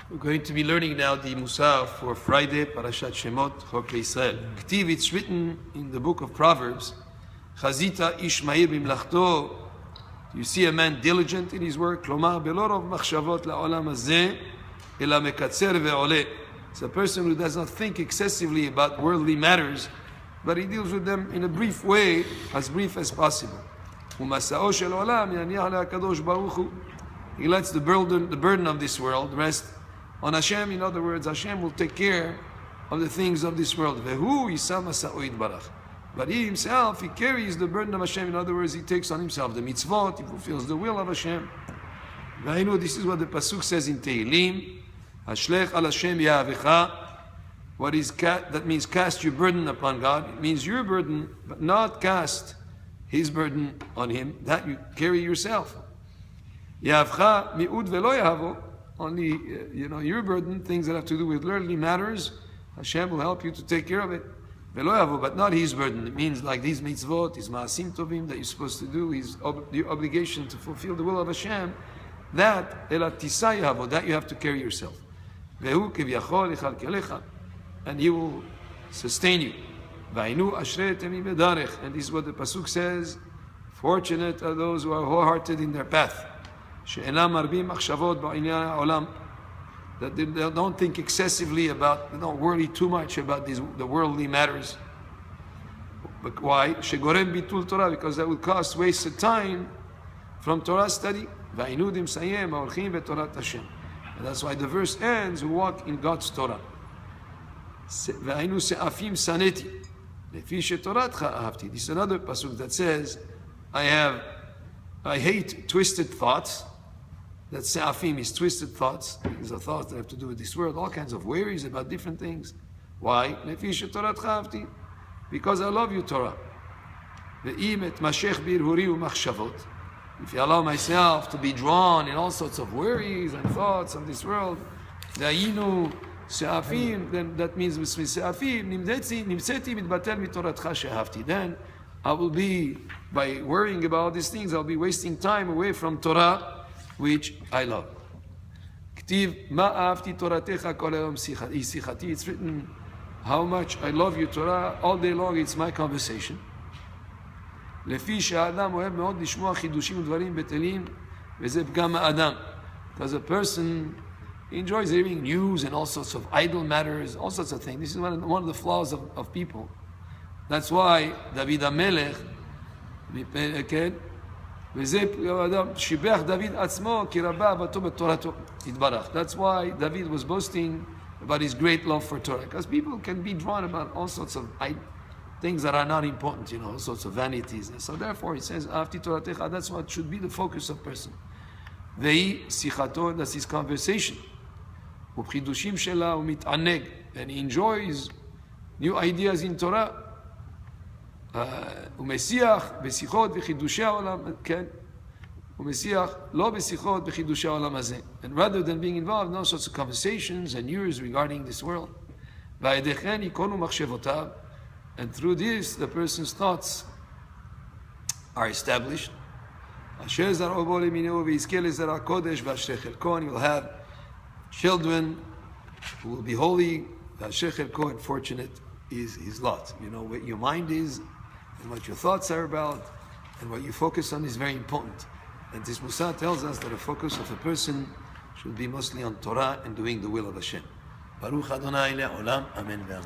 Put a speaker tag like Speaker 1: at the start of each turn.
Speaker 1: We're going to be learning now the Musar for Friday, Parashat Shemot, Chokei Israel. K'tiv, it's written in the book of Proverbs, Chazita ish ma'ir b'mlachto. You see a man diligent in his work, klomar belo rov machshavot la'olam hazeh, ela mekatzer ve'oleh. It's a person who does not think excessively about worldly matters, but he deals with them in a brief way, as brief as possible. Umasa'o shel olam yaniach le'akadosh baruch hu. He lets the burden of this world rest on Hashem. In other words, Hashem will take care of the things of this world. Vehu yisam masa'o yitbarach. But he himself, he carries the burden of Hashem. In other words, he takes on himself the mitzvot, he fulfills the will of Hashem. This is what the Pasuk says in Tehillim. Hashlech al Hashem yahavecha. That means cast your burden upon God. It means your burden, but not cast His burden on Him. That you carry yourself. Yahavcha mi'ud velo yahavo. Only, your burden, things that have to do with worldly matters, Hashem will help you to take care of it. Velo yahavo, but not His burden. It means like these mitzvot, His ma'asim tovim that you're supposed to do, your obligation to fulfill the will of Hashem, that ela tisa yahavo, that you have to carry yourself. Vehu kevyachol yichalkelecha, and He will sustain you. Va'inu ashrei temi bedarech, and this is what the Pasuk says, fortunate are those who are wholehearted in their path. She'enam marbim machshavot ba'inyan ha'olam, that they don't think excessively about, they don't worry too much about the worldly matters. But why? Shegorem bitul Torah, because that will cause wasted time from Torah study. Va'inudim sayem ha'olchim ve'torat Hashem. And that's why the verse ends, who walk in God's Torah. Va'inu se'afim saneti, lefi she'toratcha ahavti. This is another pasuk that says, I hate twisted thoughts. That se'afim is twisted thoughts. These are thoughts that have to do with this world, all kinds of worries about different things. Why? Lefi she'toratcha ahavti. Because I love you, Torah. Ve'im et mashech birhuri u'machshavot. If you allow myself to be drawn in all sorts of worries and thoughts of this world, then that means then I will be, by worrying about all these things, I'll be wasting time away from Torah, which I love. It's written, how much I love you, Torah, all day long it's my conversation. לפי שהאדם אוהב מאוד לשמוע חידושים ודברים בטלים, וזה פגם האדם. Because a person enjoys hearing news and all sorts of idle matters, all sorts of things. This is one of the flaws of people. That's why David HaMelech, וזה שיבח דוד עצמו כי רבה אהבתו בתורתו יתברך. That's why David was boasting about his great love for Torah. Because people can be drawn about all sorts of things that are not important, all sorts of vanities. And so therefore he says, Afti Toratecha, that's what should be the focus of person. Ve'i sichato, that's his conversation. U'chidushim shela u'mit'aneg, and he enjoys new ideas in Torah. U'mesiach besichot v'chidushei ha'olam, ken? U'mesiach lo besichot v'chidushei ha'olam hazeh. And rather than being involved in all sorts of conversations and news regarding this world, va'edechen yikonu machshevotav, and through this, the person's thoughts are established. He will have children who will be holy. And fortunate is his lot. What your mind is, and what your thoughts are about, and what you focus on is very important. And this Musar tells us that the focus of a person should be mostly on Torah and doing the will of Hashem. Baruch Adonai le'olam. Amen ve'amen.